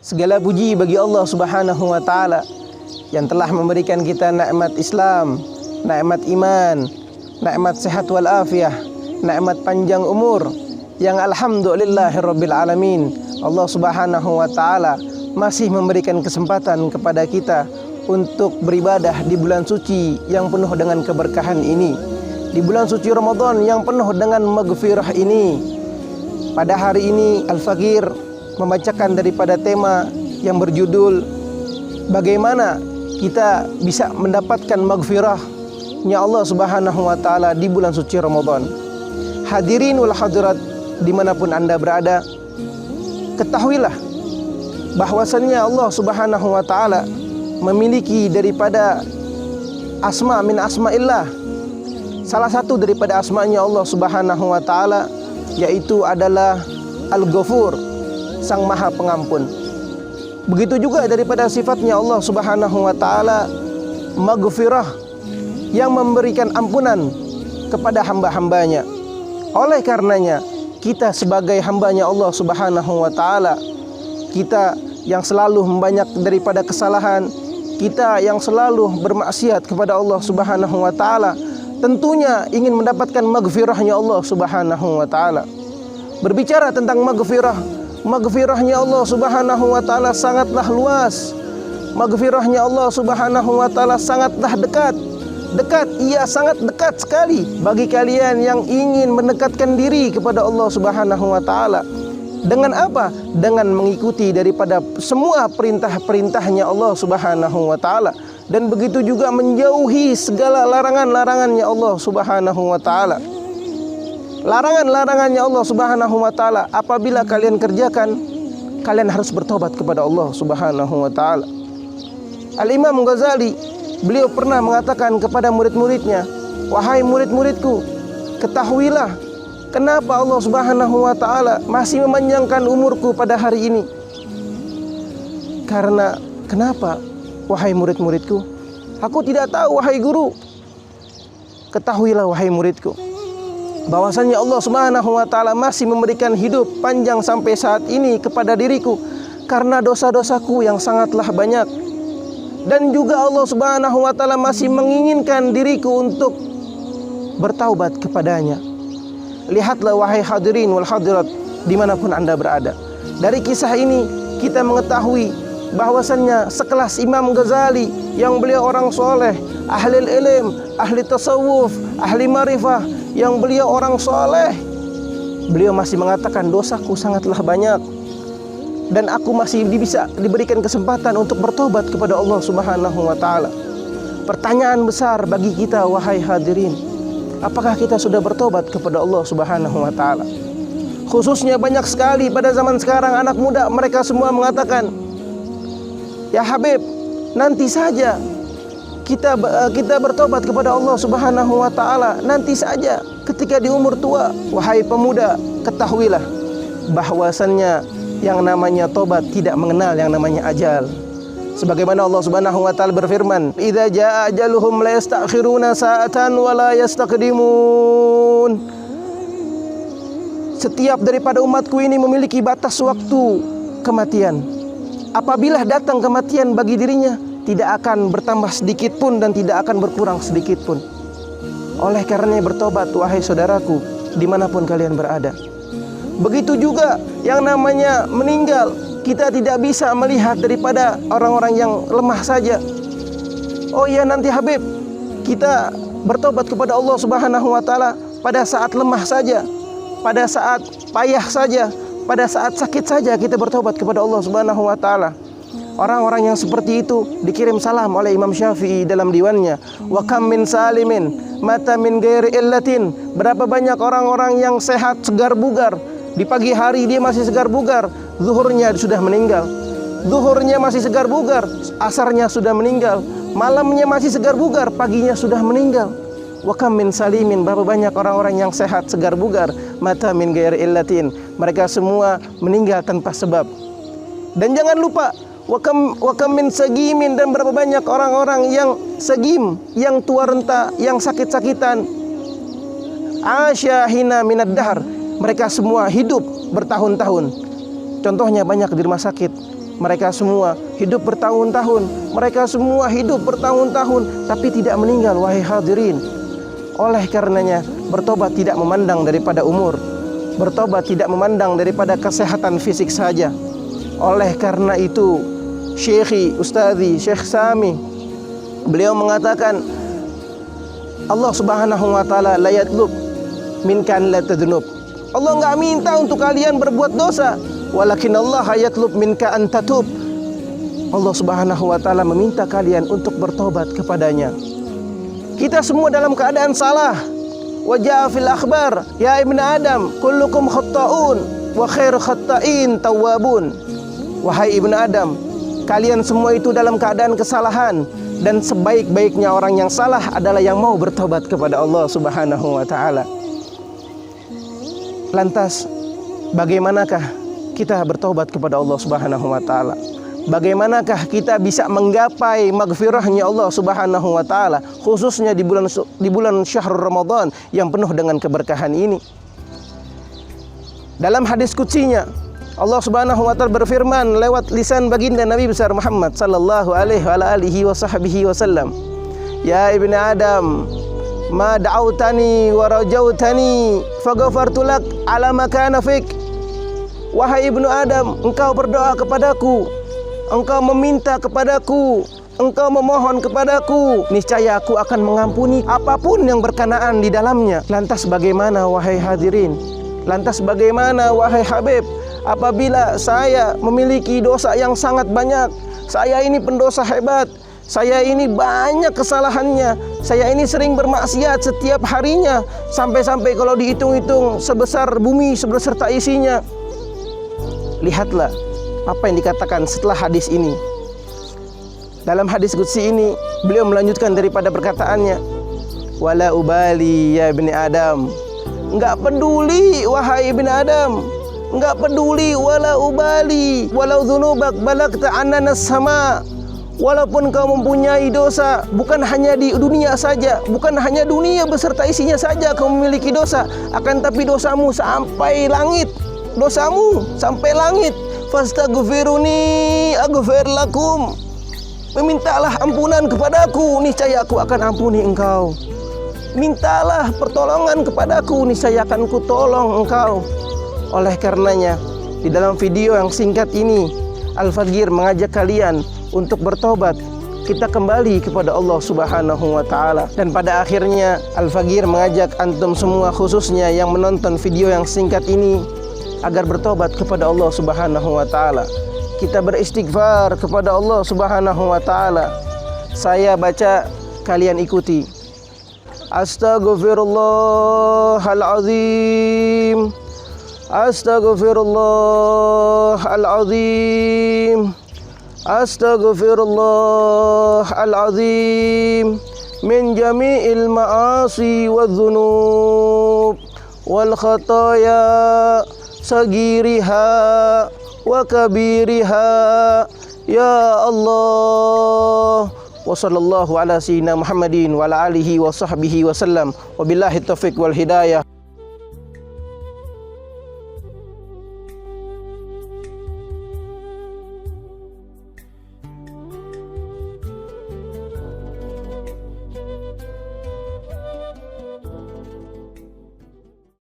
Segala puji bagi Allah Subhanahu wa taala yang telah memberikan kita nikmat Islam, nikmat iman, nikmat sehat wal afiah, nikmat panjang umur yang alhamdulillahirabbil alamin. Allah Subhanahu wa taala masih memberikan kesempatan kepada kita untuk beribadah di bulan suci yang penuh dengan keberkahan ini, di bulan suci Ramadan yang penuh dengan maghfirah ini. Pada hari ini Al-Fakir membacakan daripada tema yang berjudul bagaimana kita bisa mendapatkan maghfirahnya Allah Subhanahu wa taala di bulan suci Ramadan. Hadirin wal hadirat dimanapun Anda berada, ketahuilah bahwasannya Allah Subhanahu wa taala memiliki daripada asma min asma'illah. Salah satu daripada asma'nya Allah Subhanahu wa taala yaitu adalah Al-Ghafur, Sang Maha Pengampun. Begitu juga daripada sifatnya Allah Subhanahu wa taala Maghfirah, yang memberikan ampunan kepada hamba-hambanya. Oleh karenanya kita sebagai hambanya Allah Subhanahu wa taala, kita yang selalu banyak daripada kesalahan, kita yang selalu bermaksiat kepada Allah Subhanahu wa taala, tentunya ingin mendapatkan maghfirahnya Allah Subhanahu wa taala. Berbicara tentang maghfirahnya Allah Subhanahu wa taala sangatlah luas. Maghfirahnya Allah Subhanahu wa taala sangatlah dekat. Ia sangat dekat sekali bagi kalian yang ingin mendekatkan diri kepada Allah Subhanahu wa taala. Dengan apa? Dengan mengikuti daripada semua perintah-perintahnya Allah Subhanahu wa taala, dan begitu juga menjauhi segala larangan-larangannya Allah Subhanahu wa taala. Larangan-larangannya Allah Subhanahu wa taala apabila kalian kerjakan, kalian harus bertobat kepada Allah Subhanahu wa taala. Al-Imam Ghazali, beliau pernah mengatakan kepada murid-muridnya, "Wahai murid-muridku, ketahuilah kenapa Allah Subhanahu wa taala masih memanjangkan umurku pada hari ini. Karena kenapa, wahai murid-muridku? Aku tidak tahu, wahai guru. Ketahuilah, wahai muridku, bahwasannya Allah Subhanahu wa taala masih memberikan hidup panjang sampai saat ini kepada diriku karena dosa-dosaku yang sangatlah banyak. Dan juga Allah Subhanahu wa taala masih menginginkan diriku untuk bertaubat kepadanya." Lihatlah wahai hadirin wal hadirat dimanapun Anda berada. Dari kisah ini kita mengetahui bahwasannya sekelas Imam Ghazali yang beliau orang soleh, ahli ilm, ahli tasawuf, ahli marifah, yang beliau orang soleh, beliau masih mengatakan dosaku sangatlah banyak dan aku masih bisa diberikan kesempatan untuk bertobat kepada Allah Subhanahu wa taala. Pertanyaan besar bagi kita wahai hadirin, apakah kita sudah bertobat kepada Allah Subhanahu wa taala? Khususnya banyak sekali pada zaman sekarang anak muda, mereka semua mengatakan, "Ya Habib, nanti saja kita bertobat kepada Allah Subhanahu wa taala, nanti saja ketika di umur tua." Wahai pemuda, ketahuilah bahwasannya yang namanya tobat tidak mengenal yang namanya ajal. Sebagaimana Allah Subhanahu wa taala berfirman, "Idza jaa ajaluhum la yastakhiruna sa'atan wa la yastaqdimun." Setiap daripada umatku ini memiliki batas waktu kematian. Apabila datang kematian bagi dirinya, tidak akan bertambah sedikit pun dan tidak akan berkurang sedikit pun. Oleh karenanya bertobat wahai saudaraku dimanapun kalian berada. Begitu juga yang namanya meninggal, kita tidak bisa melihat daripada orang-orang yang lemah saja. Oh iya, nanti Habib, kita bertobat kepada Allah Subhanahu wa taala pada saat lemah saja, pada saat payah saja, pada saat sakit saja kita bertobat kepada Allah Subhanahu wa taala. Orang-orang yang seperti itu dikirim salam oleh Imam Syafi'i dalam diwannya, "Wa kam min salimin mata min ghairi illatin." Berapa banyak orang-orang yang sehat segar bugar, di pagi hari dia masih segar bugar, zuhurnya sudah meninggal. Zuhurnya masih segar bugar, asarnya sudah meninggal. Malamnya masih segar bugar, paginya sudah meninggal. Wa kam min salimin, berapa banyak orang-orang yang sehat segar bugar, mata min ghairi illatin, mereka semua meninggal tanpa sebab. Dan jangan lupa wa kam min sagimin, dan berapa banyak orang-orang yang sagim, yang tua renta, yang sakit-sakitan. Asyahina minad dahr, mereka semua hidup bertahun-tahun. Contohnya banyak di rumah sakit, Mereka semua hidup bertahun-tahun. Mereka semua hidup bertahun-tahun, tapi tidak meninggal, wahai hadirin. Oleh karenanya, bertobat tidak memandang daripada umur. Bertobat tidak memandang daripada kesehatan fisik saja. Oleh karena itu, Syekhi, Ustazi, Syekh Sami, beliau mengatakan, Allah Subhanahu wa taala la yatlub minkan la tadnub. Allah enggak minta untuk kalian berbuat dosa, walakin Allah yatlub minka an tatub. Allah Subhanahu wa taala meminta kalian untuk bertobat kepadanya. Kita semua dalam keadaan salah. Wa jaa fil akhbar, ya ibnu Adam, kullukum khatta'un wa khairu khatta'in tawwabun. Wahai ibnu Adam, kalian semua itu dalam keadaan kesalahan, dan sebaik-baiknya orang yang salah adalah yang mau bertobat kepada Allah Subhanahu wa taala. Lantas bagaimanakah kita bertobat kepada Allah Subhanahu wa taala? Bagaimanakah kita bisa menggapai maghfirahnya Allah Subhanahu wa taala, khususnya di bulan Syahrul Ramadan yang penuh dengan keberkahan ini? Dalam hadis qudsinya, Allah Subhanahu wa taala berfirman lewat lisan baginda Nabi besar Muhammad sallallahu alaihi wasallam, ya ibnu Adam, ma da'autani wa rajautani faghfartu lak ala ma kana fik. Wahai ibnu Adam, engkau berdoa kepadaku, engkau meminta kepadaku, engkau memohon kepadaku, niscaya aku akan mengampuni apapun yang berkenaan di dalamnya. Lantas bagaimana wahai hadirin? Lantas bagaimana wahai Habib? Apabila saya memiliki dosa yang sangat banyak, saya ini pendosa hebat, saya ini banyak kesalahannya, saya ini sering bermaksiat setiap harinya, sampai-sampai kalau dihitung-hitung sebesar bumi beserta isinya. Lihatlah apa yang dikatakan setelah hadis ini. Dalam hadis qudsi ini, beliau melanjutkan daripada perkataannya, wala ubali ya ibni Adam. Enggak peduli wahai ibni Adam, enggak peduli, wala ubali walau dzunubak balagta ananas sama. Walaupun kau mempunyai dosa, bukan hanya di dunia saja, bukan hanya dunia beserta isinya saja kau memiliki dosa, akan tapi dosamu sampai langit. Dosamu sampai langit. Fastaghfiruni aghfir lakum. Memintalah ampunan kepadaku, niscaya aku akan ampuni engkau. Mintalah pertolongan kepadaku, niscaya akan kutolong engkau. Oleh karenanya, di dalam video yang singkat ini, Al-Faqir mengajak kalian untuk bertobat. Kita kembali kepada Allah Subhanahu wa taala. Dan pada akhirnya Al-Faqir mengajak antum semua, khususnya yang menonton video yang singkat ini, agar bertobat kepada Allah Subhanahu wa taala. Kita beristighfar kepada Allah Subhanahu wa taala. Saya baca, kalian ikuti. Astaghfirullahalazim. Astaghfirullahalazim. Astaghfirullahalazim min jami'il ma'asi wadh-dhunub wal khataya sagiriha wa kabiriha ya Allah. Wa sallallahu ala sayyidina Muhammadin wa ala alihi wa sahbihi wa sallam. Wabillahi taufiq wal hidayah.